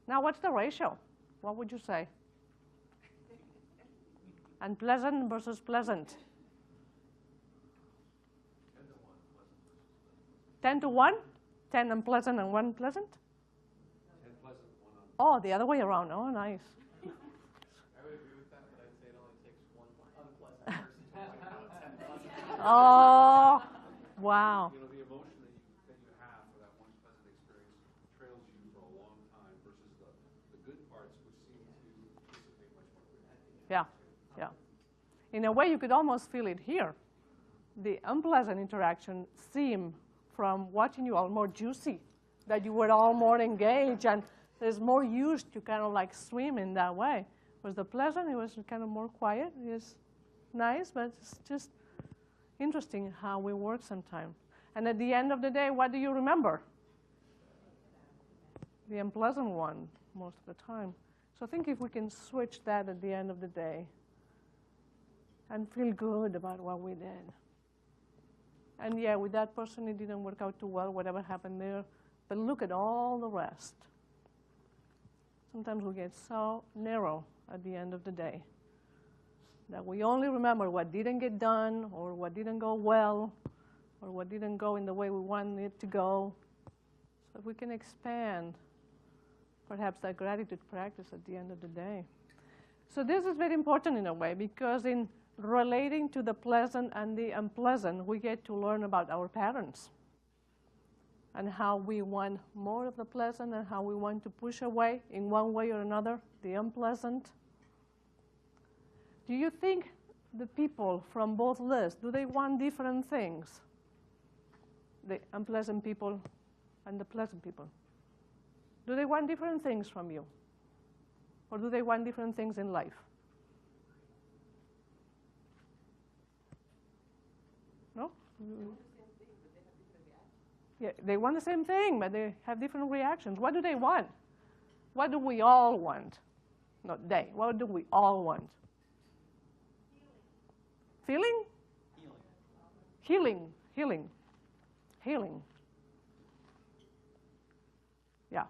Now, what's the ratio? What would you say? Unpleasant versus pleasant. 10 to 1? 10 unpleasant and 1 pleasant? 10 pleasant, 1 unpleasant. Oh, the other way around. Oh, nice. I would agree with that, but I'd say it only takes 1 unpleasant person to point out 10 pleasant. Oh, wow. You know, the emotion that you have for that one pleasant experience trails you for a long time versus the good parts, which seem to dissipate much more quickly. Yeah, yeah. In a way, you could almost feel it here. The unpleasant interaction seem from watching you all more juicy, that you were all more engaged and there's more used to kind of like swim in that way. Was the pleasant, it was kind of more quiet. It's nice, but it's just interesting how we work sometimes. And at the end of the day, what do you remember? The unpleasant one most of the time. So I think if we can switch that at the end of the day and feel good about what we did. And yeah, with that person, it didn't work out too well, whatever happened there. But look at all the rest. Sometimes we get so narrow at the end of the day that we only remember what didn't get done or what didn't go well or what didn't go in the way we wanted it to go. So if we can expand perhaps that gratitude practice at the end of the day. So this is very important in a way because in relating to the pleasant and the unpleasant, we get to learn about our patterns and how we want more of the pleasant and how we want to push away in one way or another the unpleasant. Do you think the people from both lists, do they want different things? The unpleasant people and the pleasant people. Do they want different things from you? Or do they want different things in life? No? Yeah, they want the same thing, but they have different reactions. What do they want? What do we all want? Not they. What do we all want? Feeling? Healing. Healing. Healing. Yeah.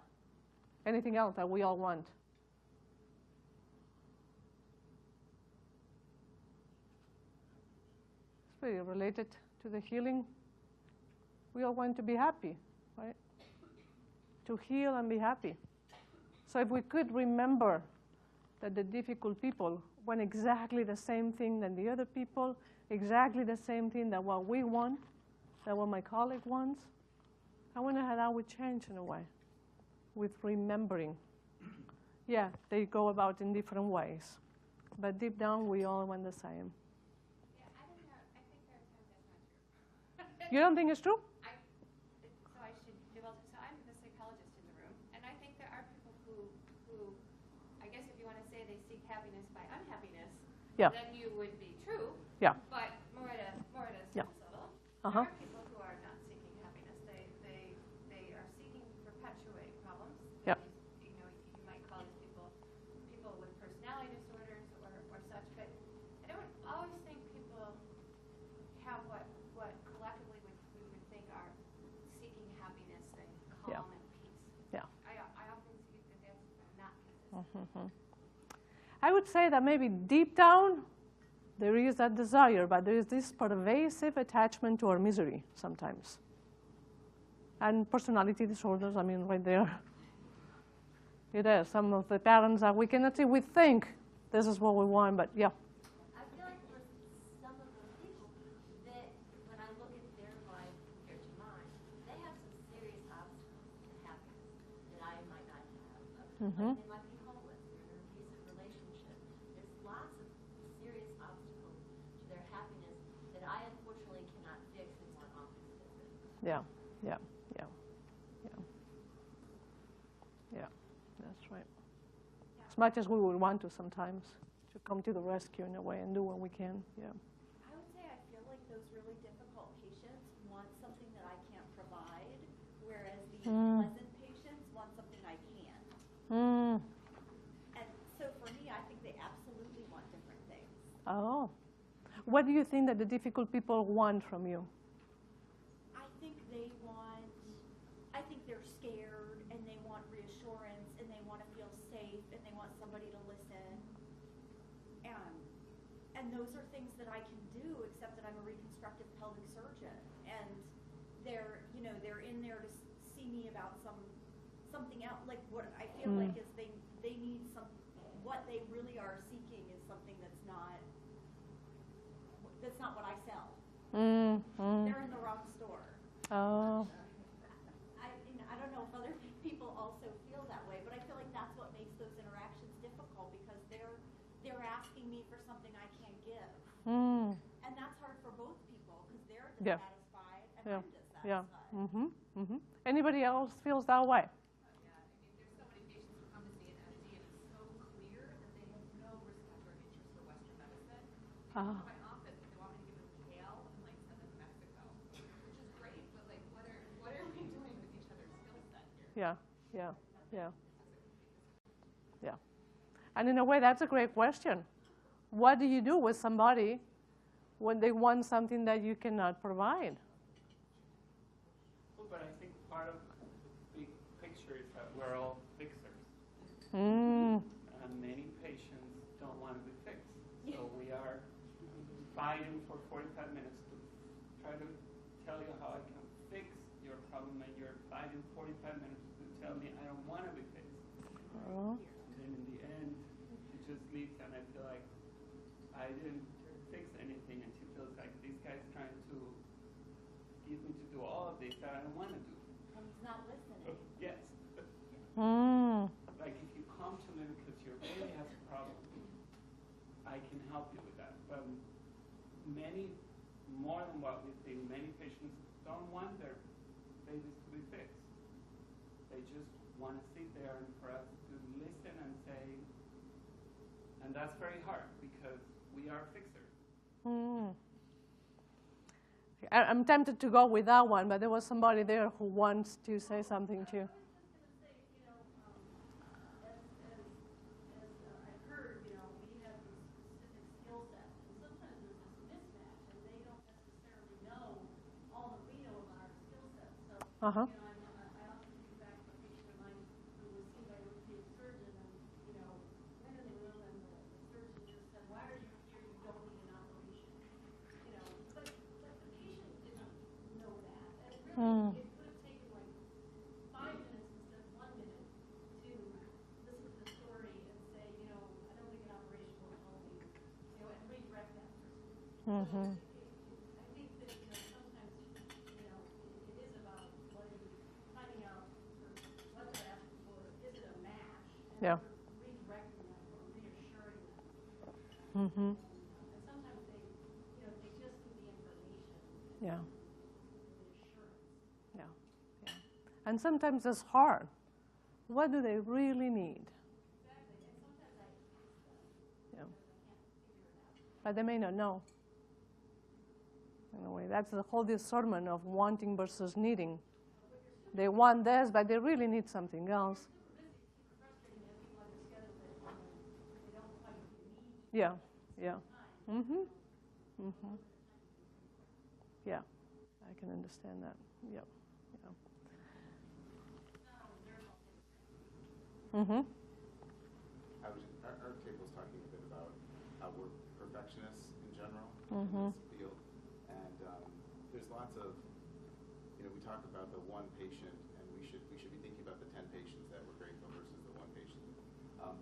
Anything else that we all want? It's very related to the healing. We all want to be happy, right? To heal and be happy. So if we could remember that the difficult people want exactly the same thing than the other people, exactly the same thing that what we want, that what my colleague wants, I wonder how that would change in a way with remembering. Yeah, they go about in different ways, but deep down we all want the same. Yeah, I think there are times that's not true. You don't think it's true? So I'm the psychologist in the room, and I think there are people who I guess if you want to say they seek happiness by unhappiness, yeah, then you would be true. Yeah. But more at a Yeah. surface level. Uh-huh. There are people who are not seeking happiness. They are seeking to perpetuate problems. Yeah. You know, you might call these people with personality disorders or such, but I don't always think people have what collectively we would think are seeking happiness and calm Yeah. and peace. Yeah. I often see that that's not consistent. Mm-hmm. I would say that maybe deep down there is that desire, but there is this pervasive attachment to our misery sometimes. And personality disorders, I mean, right there. It is. Some of the patterns that we cannot see, we think this is what we want, but yeah. I feel like for some of those people that when I look at their life compared to mine, they have some serious obstacles to happiness that I might not have. Mm-hmm. Like they might be homeless, they're in an abusive relationship. There's lots of serious obstacles to their happiness that I unfortunately cannot fix in one office visit. Yeah, yeah, yeah, yeah. Yeah, that's right. As much as we would want to sometimes, to come to the rescue in a way and do what we can, yeah. I would say I feel like those really difficult patients want something that I can't provide, whereas the pleasant patients want something I can. And so for me, I think they absolutely want different things. Oh. What do you think that the difficult people want from you? I think they're scared and they want reassurance and they want to feel safe, and they want somebody to listen. And those are things that I can do, except that I'm a reconstructive pelvic surgeon, and they're in there to see me about something else. Like what I feel like is they need what they really are seeking is something that's not what I sell. They're in the wrong store. Oh. I don't know if other people also feel that way, but I feel like that's what makes those interactions difficult, because they're asking me for something I can't give. And that's hard for both people, because they're dissatisfied and I'm dissatisfied. Anybody else feels that way? Yeah, I mean, there's so many patients who come to see an MD and it's so clear that they have no respect or interest for Western medicine. They come to my office and they want me to give them kale and like send them to Mexico, which is great, but like what are we doing with each other's skill set here? Yeah. And in a way, that's a great question. What do you do with somebody when they want something that you cannot provide? Well, but I think part of the big picture is that we're all fixers. And many patients don't want to be fixed. So we are fighting for 45 minutes to try to tell you how I can fix your problem, and you're fighting 45 minutes to tell me I don't want to be fixed. And then in the end, she just leaves, and I feel like I didn't fix anything, and she feels like this guy's trying to get me to do all of this that I don't want to do. And he's not listening. Yes. Like if you come to me because you really have a problem, I can help you with that. But more than what we think, many patients don't want their babies to be fixed. They just want to sit there and for us to listen and say, and that's very hard because we are fixers. I'm tempted to go with that one, but there was somebody there who wants to say something too. I often feedback a patient of mine who was seen by an orthopedic surgeon, and went in the room, and the surgeon just said, "Why are you here? You don't need an operation." But the patient didn't know that. And really, it could have taken like 5 minutes instead of 1 minute to listen to the story and say, I don't think an operation will help you, and redirect that person. I think that sometimes it is about finding out what they're asking for. Is it a match? And redirecting them or reassuring them. And sometimes they just need the information. Yeah. The assurance. And sometimes it's hard. What do they really need? Exactly. And sometimes I ask them because I can't figure it out. But they may not know. In a way, that's the whole discernment of wanting versus needing. They want this, but they really need something else. Super frustrating as people on their schedule that they don't quite need Yeah. Yeah, I can understand that. Yep. Our table was talking a bit about how we're perfectionists in general in this field, and there's lots of, we talk about the one patient, and we should be thinking about the 10 patients that we're grateful versus the one patient.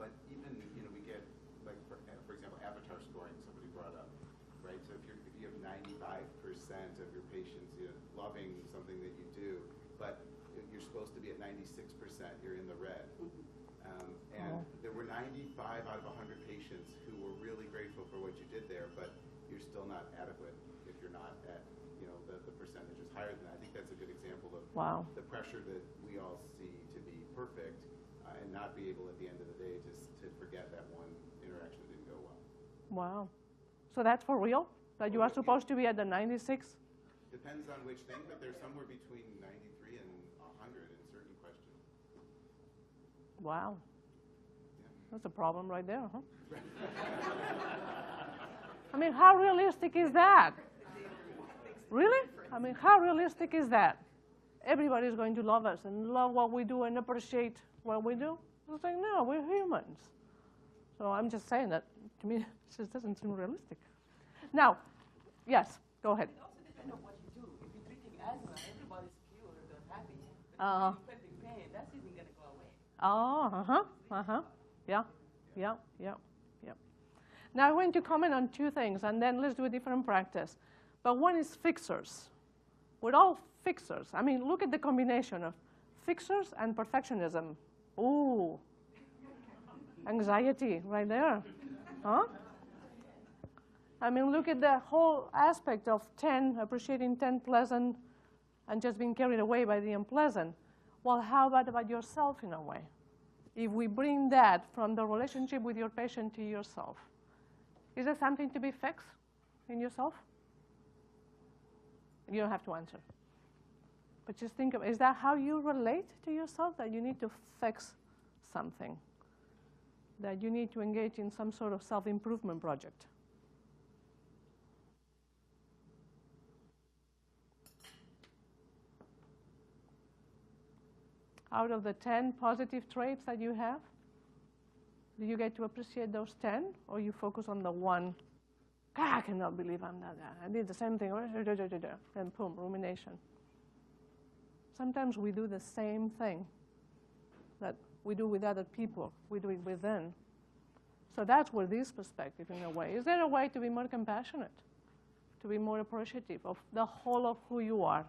But even we get like for example avatar scoring somebody brought up, right? So if you have 95% of your patients loving something that you do, but you're supposed to be at 96%, you're in the red. And there were 95 out of 100 patients who were really grateful for what you did there, but you're still not adequate if you're not at, the percentage is higher than that. I think that's a good example of the pressure that we all see to be perfect and not be able at the end of the day to forget that one interaction that didn't go well. Wow. So that's for real? That you are supposed to be at the 96? Depends on which thing, but they're somewhere between 93 and 100 in certain questions. Wow. That's a problem right there, huh? I mean, how realistic is that? Really? I mean, how realistic is that? Everybody's going to love us and love what we do and appreciate what we do? It's like, no, we're humans. So I'm just saying that, to me, it just doesn't seem realistic. Now, yes, go ahead. It also depends on what you do. If you're treating asthma, everybody's cured or happy. But if you're inflicting pain, that isn't going to go away. Yeah. Now I'm going to comment on two things, and then let's do a different practice. But one is fixers. We're all fixers. I mean, look at the combination of fixers and perfectionism. Ooh, anxiety right there. Huh? I mean, look at the whole aspect of 10, appreciating 10 pleasant, and just being carried away by the unpleasant. Well, how about yourself in a way? If we bring that from the relationship with your patient to yourself, is there something to be fixed in yourself? You don't have to answer. But just think of, is that how you relate to yourself, that you need to fix something, that you need to engage in some sort of self-improvement project? Out of the 10 positive traits that you have, do you get to appreciate those 10, or you focus on the one? God, I cannot believe I'm not that. I did the same thing, and boom, rumination. Sometimes we do the same thing that we do with other people. We do it within. So that's where this perspective, in a way. Is there a way to be more compassionate, to be more appreciative of the whole of who you are?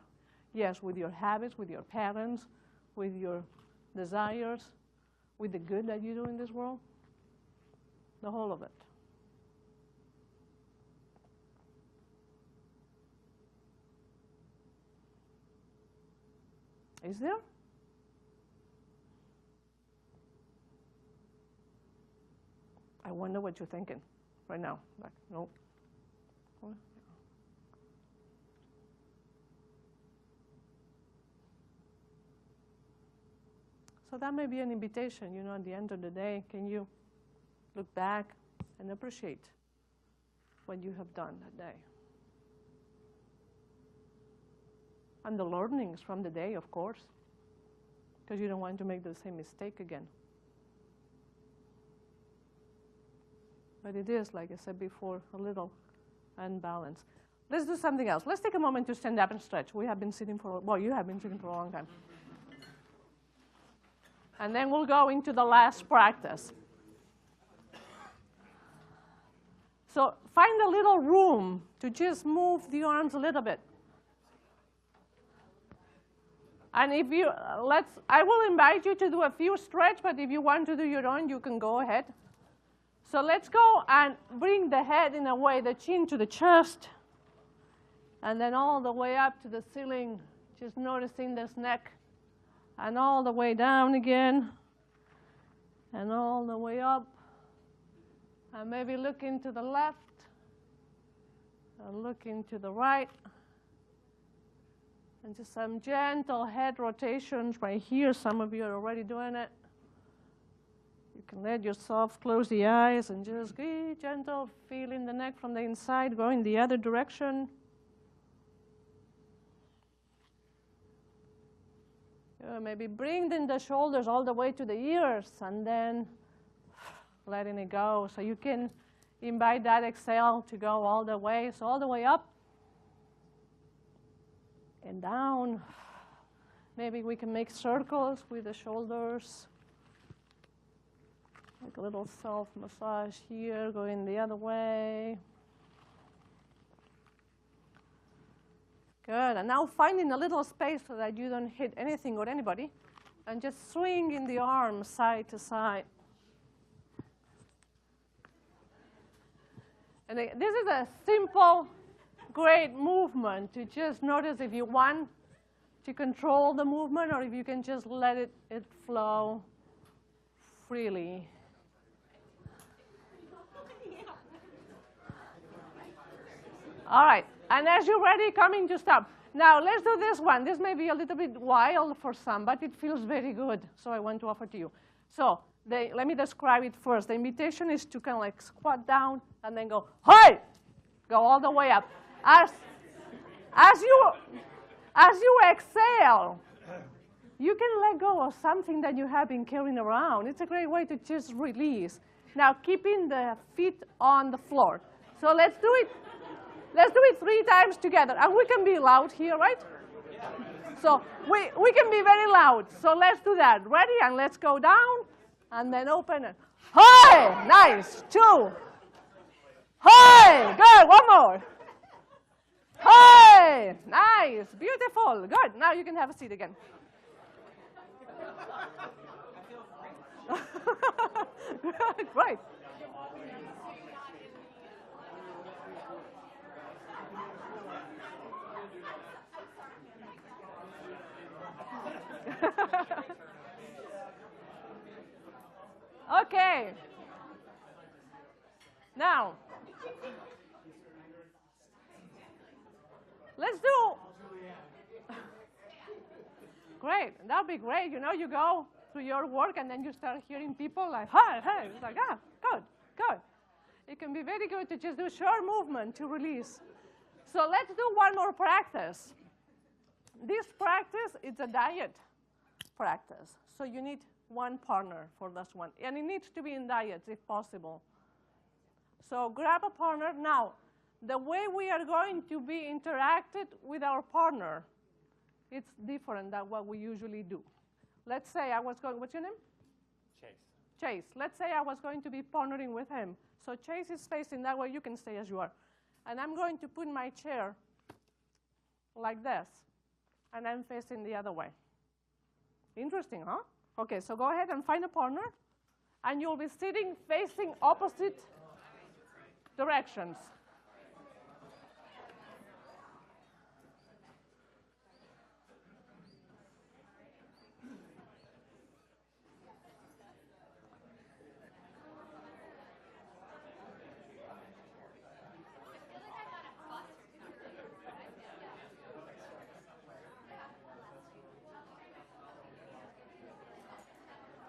Yes, with your habits, with your parents, with your desires, with the good that you do in this world, the whole of it. Is there? I wonder what you're thinking right now. Like, no. So that may be an invitation, you know, at the end of the day, can you look back and appreciate what you have done that day? And the learnings from the day, of course, because you don't want to make the same mistake again. But it is, like I said before, a little unbalanced. Let's do something else. Let's take a moment to stand up and stretch. We have been sitting for, well, you have been sitting for a long time. And then we'll go into the last practice. So find a little room to just move the arms a little bit. And if you, I will invite you to do a few stretch, but if you want to do your own, you can go ahead. So let's go and bring the head in a way, the chin to the chest, and then all the way up to the ceiling, just noticing this neck, and all the way down again, and all the way up, and maybe looking to the left, and looking to the right. And just some gentle head rotations right here. Some of you are already doing it. You can let yourself close the eyes and just be gentle, feeling the neck from the inside, going the other direction. Maybe bringing the shoulders all the way to the ears and then letting it go. So you can invite that exhale to go all the way. So all the way up and down. Maybe we can make circles with the shoulders. Like a little self-massage here, going the other way. Good, and now finding a little space so that you don't hit anything or anybody, and just swinging the arms side to side. And this is a simple, great movement to just notice if you want to control the movement or if you can just let it flow freely. All right, and as you're ready, coming to stop. Now, let's do this one. This may be a little bit wild for some, but it feels very good, so I want to offer to you. So let me describe it first. The invitation is to kind of like squat down and then go, hey! Go all the way up. As you exhale, you can let go of something that you have been carrying around. It's a great way to just release. Now, keeping the feet on the floor. So let's do it. Let's do it 3 times together. And we can be loud here, right? So we can be very loud. So let's do that. Ready? And let's go down. And then open it. Hi! Nice. 2. Hi! Good. One more. Hi! Nice. Beautiful. Good. Now you can have a seat again. Great. Okay. Now, let's do. Great. That'll be great. You know, you go to your work and then you start hearing people like, hi, hey. It's like, ah, good, good. It can be very good to just do short movement to release. So let's do one more practice. This practice is a diet practice. So you need one partner for this one. And it needs to be in diets if possible. So grab a partner. Now, the way we are going to be interacted with our partner, it's different than what we usually do. Let's say I was going, what's your name? Chase. Chase. Let's say I was going to be partnering with him. So Chase is facing that way. You can stay as you are. And I'm going to put my chair like this. And I'm facing the other way. Interesting, huh? Okay, so go ahead and find a partner. And you'll be sitting facing opposite directions.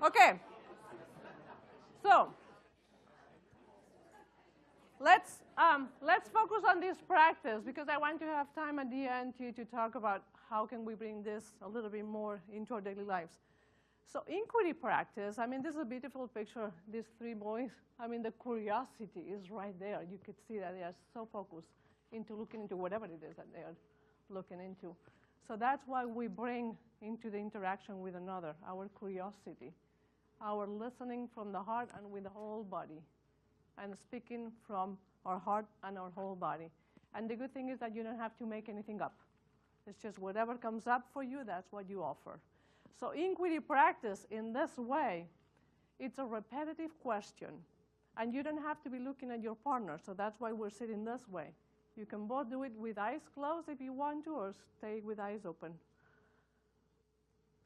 Okay, so let's focus on this practice because I want to have time at the end to talk about how can we bring this a little bit more into our daily lives. So inquiry practice, I mean, this is a beautiful picture, these 3 boys. I mean, the curiosity is right there. You could see that they are so focused into looking into whatever it is that they are looking into. So that's why we bring into the interaction with another, our curiosity. Our listening from the heart and with the whole body, and speaking from our heart and our whole body. And the good thing is that you don't have to make anything up. It's just whatever comes up for you, that's what you offer. So inquiry practice in this way, it's a repetitive question. And you don't have to be looking at your partner, so that's why we're sitting this way. You can both do it with eyes closed if you want to, or stay with eyes open.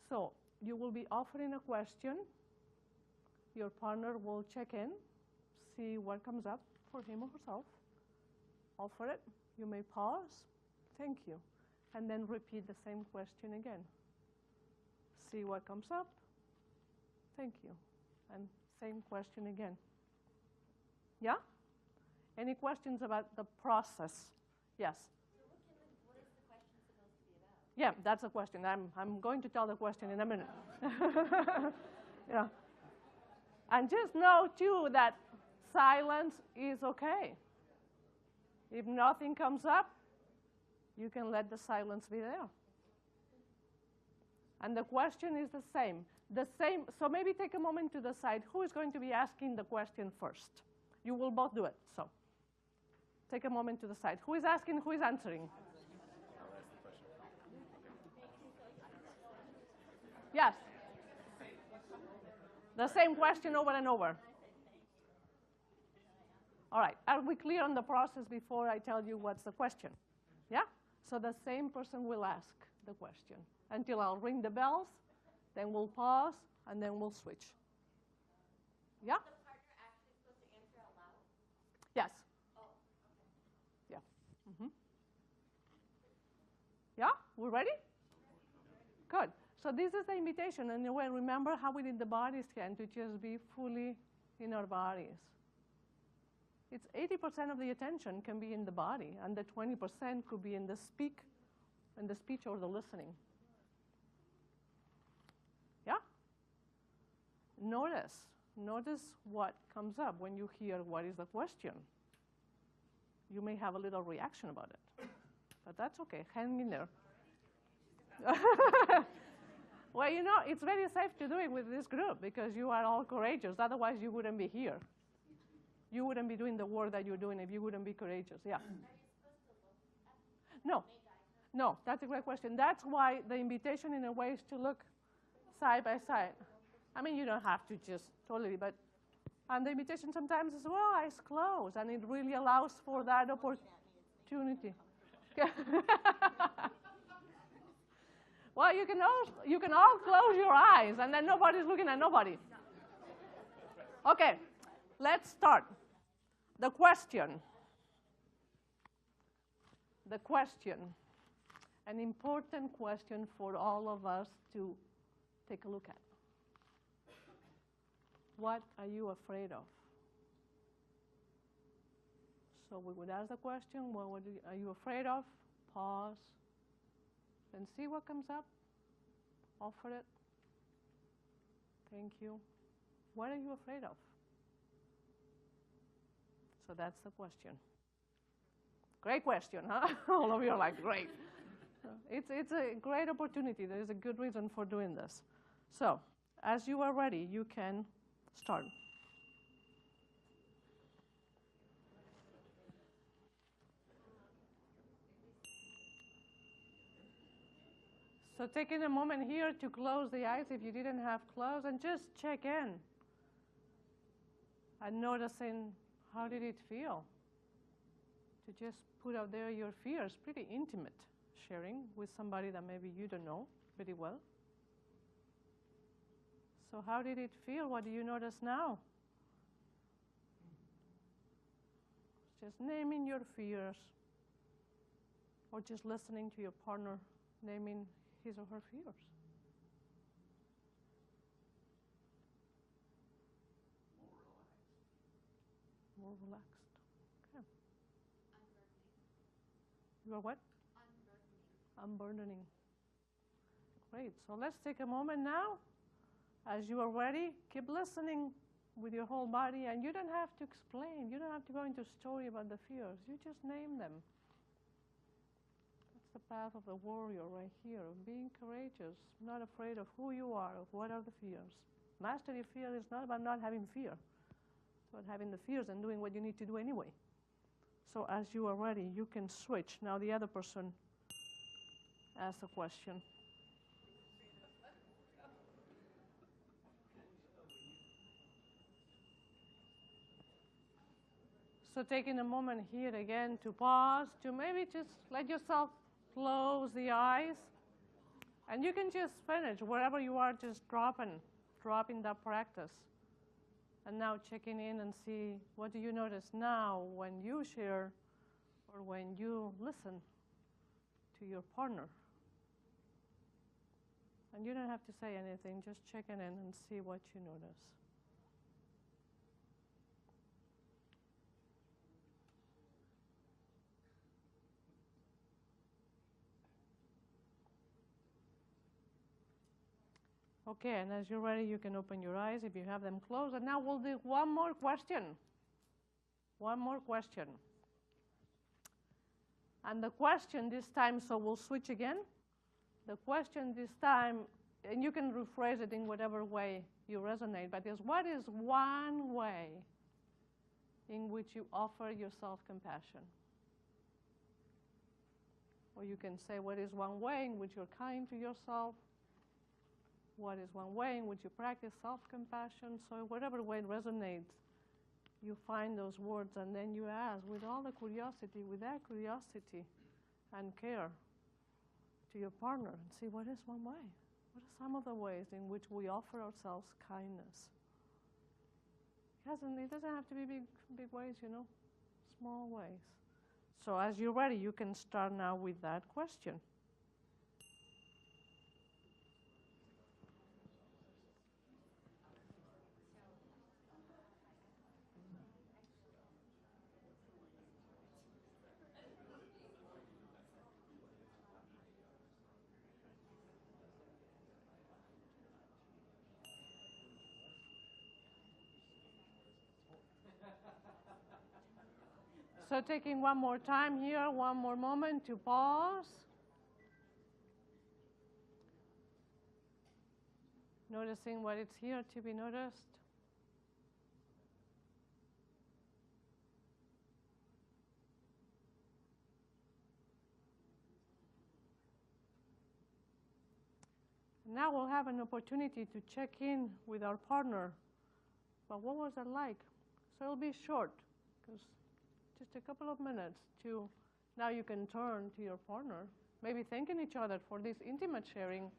So you will be offering a question. Your partner will check in, see what comes up for him or herself. Offer it. You may pause. Thank you. And then repeat the same question again. See what comes up. Thank you. And same question again. Yeah? Any questions about the process? Yes? So what is the question supposed to be about? Yeah, that's the question. I'm going to tell the question in a minute. Yeah. And just know, too, that silence is okay. If nothing comes up, you can let the silence be there. And the question is the same. So maybe take a moment to decide who is going to be asking the question first. You will both do it, so take a moment to decide. Who is asking, who is answering? Yes. The same question over and over. All right, are we clear on the process before I tell you what's the question? Yeah? So the same person will ask the question until I'll ring the bells, then we'll pause, and then we'll switch. Yeah? Is the partner actually supposed to answer out loud? Yes. Oh, Yeah. Mm-hmm. Yeah? We're ready? Good. So this is the invitation. And anyway, remember how we did the body scan to just be fully in our bodies. It's 80% of the attention can be in the body, and the 20% could be in the speech or the listening. this. Notice what comes up when you hear what is the question. You may have a little reaction about it, but that's okay. Hang in there. Well, you know, it's very safe to do it with this group because you are all courageous. Otherwise, you wouldn't be here. You wouldn't be doing the work that you're doing if you wouldn't be courageous. Yeah. Are you supposed to look at No. No, that's a great question. That's why the invitation, in a way, is to look side by side. I mean, you don't have to just totally, but and the invitation sometimes is, well, eyes closed, and it really allows for that opportunity. Well, you can all close your eyes, and then nobody's looking at nobody. Okay, let's start. The question. The question. An important question for all of us to take a look at. What are you afraid of? So we would ask the question, well, what are you afraid of? Pause. And see what comes up. Offer it. Thank you. What are you afraid of? So that's the question. Great question, huh? All of you are like, great. It's a great opportunity. There is a good reason for doing this. So, as you are ready, you can start. So taking a moment here to close the eyes if you didn't have closed, and just check in. And noticing, how did it feel? To just put out there your fears, pretty intimate sharing with somebody that maybe you don't know pretty well. So how did it feel? What do you notice now? Just naming your fears, or just listening to your partner naming his or her fears. More relaxed. Okay. You are what? Unburdening. Great. So let's take a moment now. As you are ready, keep listening with your whole body, and you don't have to explain. You don't have to go into a story about the fears. You just name them. That's the path of the warrior right here, of being courageous, not afraid of who you are, of what are the fears. Mastery of fear is not about not having fear. It's about having the fears and doing what you need to do anyway. So as you are ready, you can switch. Now the other person asks a question. So taking a moment here again to pause, to maybe just let yourself close the eyes. And you can just finish wherever you are, just dropping that practice. And now checking in and see, what do you notice now when you share or when you listen to your partner? And you don't have to say anything, just checking in and see what you notice. Okay, and as you're ready, you can open your eyes if you have them closed. And now we'll do one more question. One more question. And the question this time, so we'll switch again. The question this time, and you can rephrase it in whatever way you resonate, but is, what is one way in which you offer yourself compassion? Or you can say, what is one way in which you're kind to yourself? What is one way in which you practice self-compassion? So whatever way it resonates, you find those words, and then you ask with all the curiosity, with that curiosity and care to your partner, and see, what is one way? What are some of the ways in which we offer ourselves kindness? It doesn't have to be big ways, you know, small ways. So as you're ready, you can start now with that question. So taking one more time here, one more moment to pause. Noticing what is here to be noticed. Now we'll have an opportunity to check in with our partner. But what was that like? So it'll be short, because just a couple of minutes to, now you can turn to your partner, maybe thanking each other for this intimate sharing,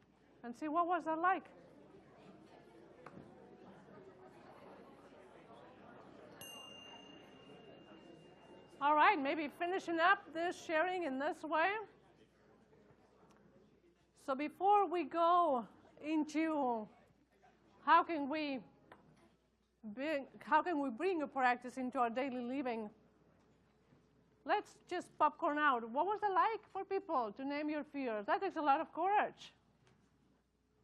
and see what was that like. All right, maybe finishing up this sharing in this way. So before we go into how can we bring a practice into our daily living, let's just popcorn out. What was it like for people to name your fears? That takes a lot of courage.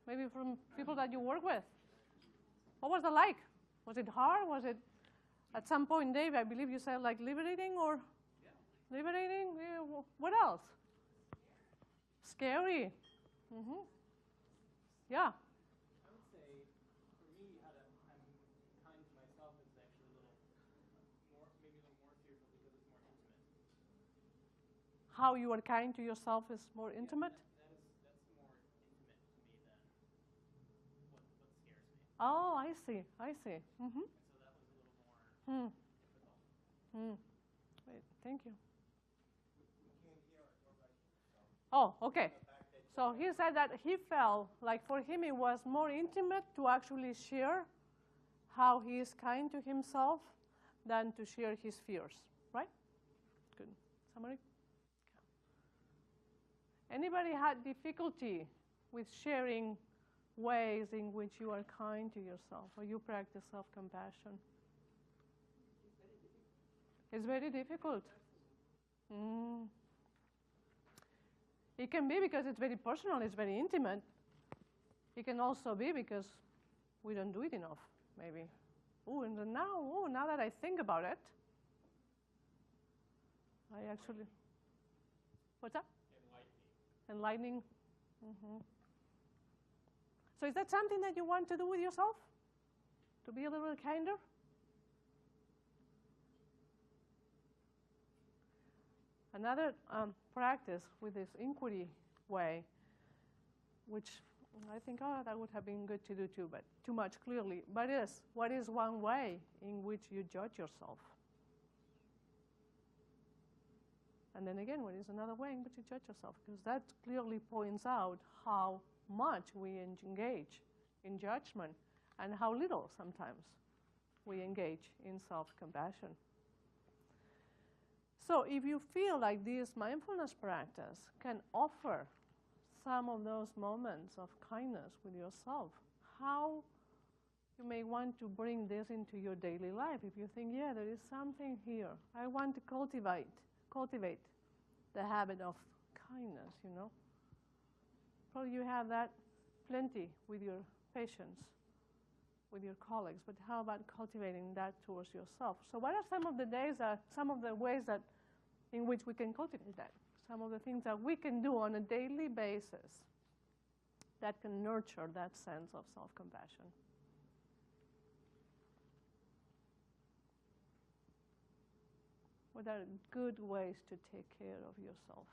Maybe from people that you work with. What was it like? Was it hard? Was it, at some point, Dave, I believe you said like liberating or? Yeah. Liberating? Yeah. What else? Scary. Mm-hmm. Yeah. I would say, for me, how I'm kind to myself is actually a little more, maybe a little more fearful because it's more intimate. How you are kind to yourself is more intimate? That's more intimate to me than what scares me. Oh, I see. I see. Mm-hmm. And so that was a little more difficult. Wait, thank you. Oh, okay. So he said that he felt like for him it was more intimate to actually share how he is kind to himself than to share his fears, right? Good. Summary? Okay. Anybody had difficulty with sharing ways in which you are kind to yourself or you practice self-compassion? It's very difficult. It can be because it's very personal, it's very intimate. It can also be because we don't do it enough, maybe. And now that I think about it, I actually, what's that? Enlightening. Mm-hmm. So is that something that you want to do with yourself? To be a little kinder? Another practice with this inquiry way, which I think, that would have been good to do too, but too much clearly. But what is one way in which you judge yourself? And then again, what is another way in which you judge yourself? Because that clearly points out how much we engage in judgment and how little sometimes we engage in self-compassion. So if you feel like this mindfulness practice can offer some of those moments of kindness with yourself, how you may want to bring this into your daily life. If you think, yeah, there is something here, I want to cultivate the habit of kindness, Probably you have that plenty with your patients, with your colleagues, but how about cultivating that towards yourself? So what are some of the ways in which we can cultivate that? Some of the things that we can do on a daily basis that can nurture that sense of self-compassion. What are good ways to take care of yourself?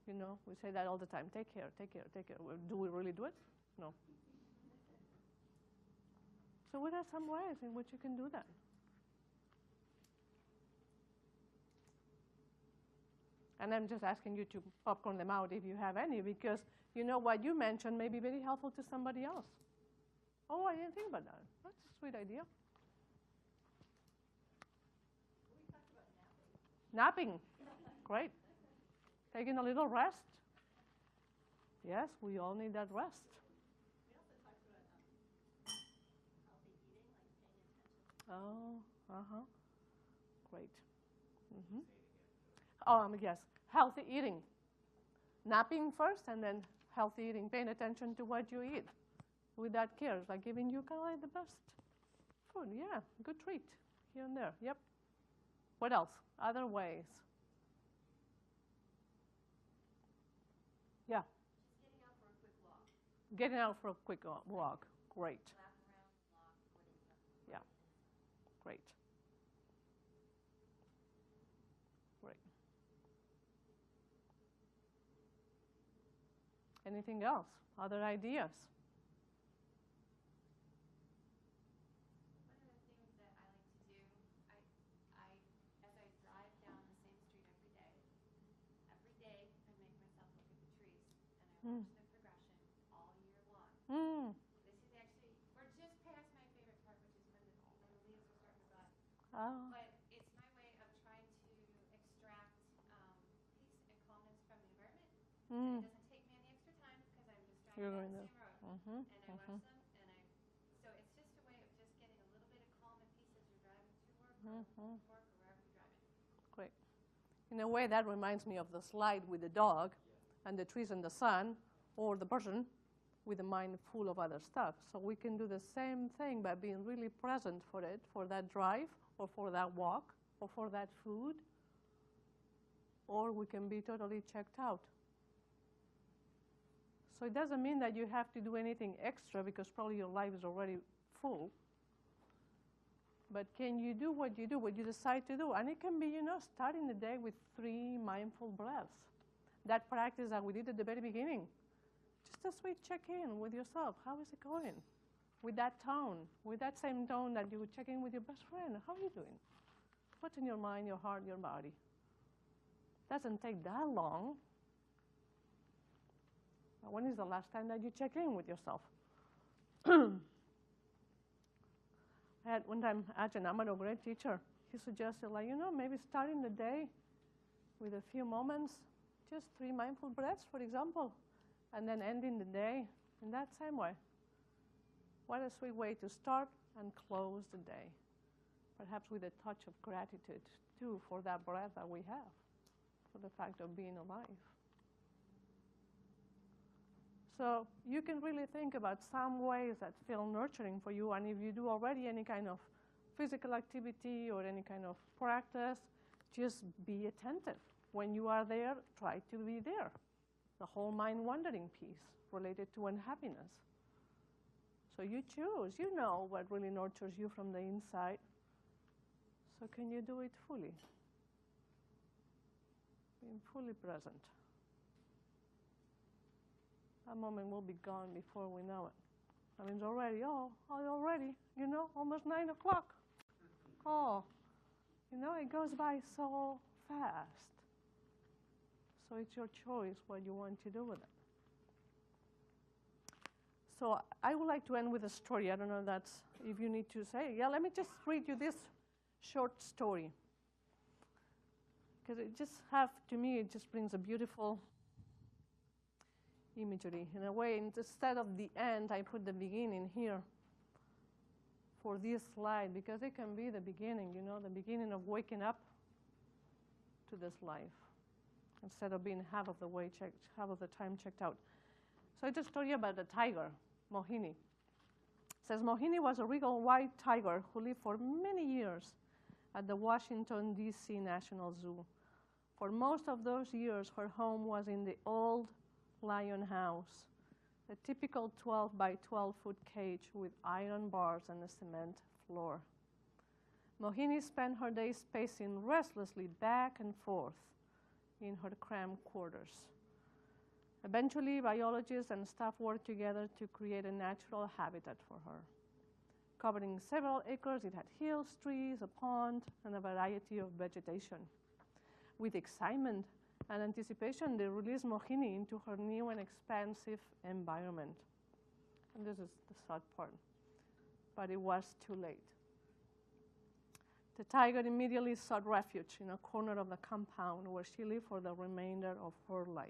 We say that all the time, take care, take care, take care. Well, do we really do it? No. So what are some ways in which you can do that? And I'm just asking you to popcorn them out if you have any, because what you mentioned may be very helpful to somebody else. Oh, I didn't think about that. That's a sweet idea. We talked about napping. Napping. Great. Taking a little rest. Yes, we all need that rest. We also talked about healthy eating, like paying attention. Great. Mm-hmm. Yes, healthy eating. Napping first and then healthy eating, paying attention to what you eat. With that care, it's like giving you kind of like the best food. Yeah, good treat here and there. Yep. What What else? Other ways. Yeah. Just getting out for a quick walk. Getting out for a quick walk. Great. Lap around, walk, whatever. Yeah. Great. Great. Anything else? Other ideas? One of the things that I like to do, I as I drive down the same street every day I make myself look at the trees and I watch the progression all year long. This is actually, we're just past my favorite part, which is when the leaves are starting to rot. Oh. But it's my way of trying to extract peace and calmness from the environment. And it doesn't take me any extra time because I'm just driving down the same road. And I watch them, so it's just a way of just getting a little bit of calm and peace as you're driving to work or wherever you're driving. Great. In a way, that reminds me of the slide with the dog and the trees and the sun, or the person with the mind full of other stuff. So we can do the same thing by being really present for it, for that drive, or for that walk, or for that food, or we can be totally checked out. So it doesn't mean that you have to do anything extra because probably your life is already full. But can you do, what you decide to do? And it can be, starting the day with 3 mindful breaths. That practice that we did at the very beginning. Just a sweet check-in with yourself. How is it going? With that tone, with that same tone that you would check in with your best friend. How are you doing? What's in your mind, your heart, your body? Doesn't take that long. When is the last time that you check in with yourself? I had one time Ajahn Amaro, a great teacher, he suggested, maybe starting the day with a few moments, just 3 mindful breaths, for example, and then ending the day in that same way. What a sweet way to start and close the day. Perhaps with a touch of gratitude, too, for that breath that we have, for the fact of being alive. So you can really think about some ways that feel nurturing for you, and if you do already any kind of physical activity or any kind of practice, just be attentive. When you are there, try to be there. The whole mind wandering piece related to unhappiness. So you choose. You know what really nurtures you from the inside. So can you do it fully? Being fully present. That moment will be gone before we know it. I mean, it's already, almost 9 o'clock. It goes by so fast. So it's your choice what you want to do with it. So I would like to end with a story. I don't know if you need to say. Yeah, let me just read you this short story. Because to me, it just brings a beautiful imagery. In a way, instead of the end, I put the beginning here for this slide, because it can be the beginning, the beginning of waking up to this life, instead of being half of the time checked out. So it's a story about a tiger, Mohini. It says, Mohini was a regal white tiger who lived for many years at the Washington, D.C. National Zoo. For most of those years, her home was in the old Lion House, a typical 12 by 12 foot cage with iron bars and a cement floor. Mohini spent her days pacing restlessly back and forth in her cramped quarters. Eventually, biologists and staff worked together to create a natural habitat for her. Covering several acres, it had hills, trees, a pond, and a variety of vegetation. With excitement and anticipation, they released Mohini into her new and expansive environment. And this is the sad part. But it was too late. The tiger immediately sought refuge in a corner of the compound where she lived for the remainder of her life.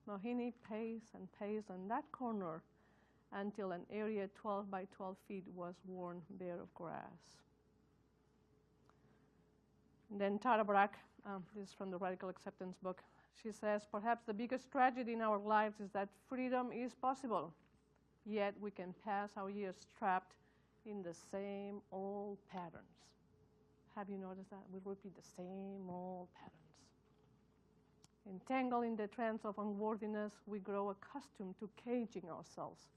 Mohini paced and paced in that corner until an area 12 by 12 feet was worn bare of grass. And then Tara Brach, this is from the Radical Acceptance book, she says, perhaps the biggest tragedy in our lives is that freedom is possible, yet we can pass our years trapped in the same old patterns. Have you noticed that? We repeat the same old patterns. Entangled in the trance of unworthiness, we grow accustomed to caging ourselves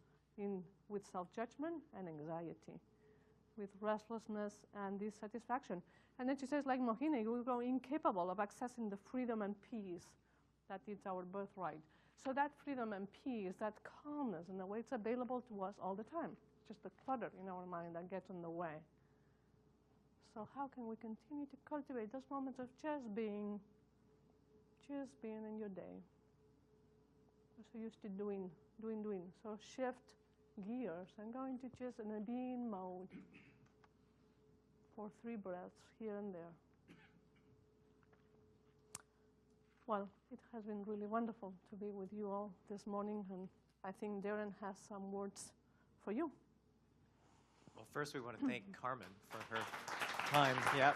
with self-judgment and anxiety, with restlessness and dissatisfaction. And then she says, like Mohini, we grow incapable of accessing the freedom and peace that is our birthright. So that freedom and peace, that calmness, in a way, it's available to us all the time. It's just the clutter in our mind that gets in the way. So how can we continue to cultivate those moments of just being in your day? We're so used to doing. So shift gears and go into just in a being mode for 3 breaths here and there. Well, it has been really wonderful to be with you all this morning, and I think Darren has some words for you. Well, first we want to thank Carmen for her time. Yeah.